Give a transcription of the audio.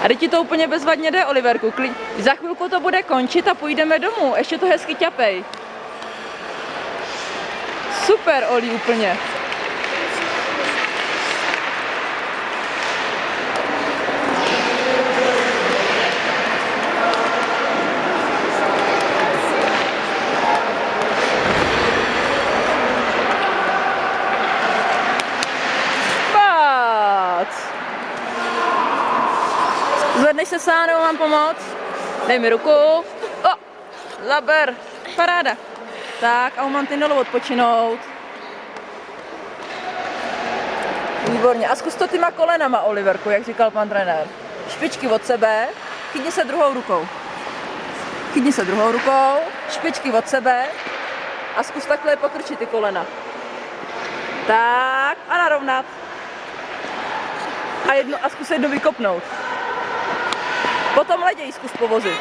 A teď ti to úplně bezvadně jde, Oliverku. Za chvilku to bude končit a půjdeme domů. Ještě to hezky ťapej. Super, Oli, úplně. Zvedneš se sám, nebo mám pomoct? Dej mi ruku. O, zaber. Paráda. Tak, a mám tynolu odpočinout. Výborně. A zkus to těma kolenama, Oliverku, jak říkal pan trenér. Špičky od sebe, chytni se druhou rukou. Chytni se druhou rukou, špičky od sebe a zkus takhle pokrčit ty kolena. Tak, a narovnat. A zkus jedno vykopnout. Potom leděj zkus povozit.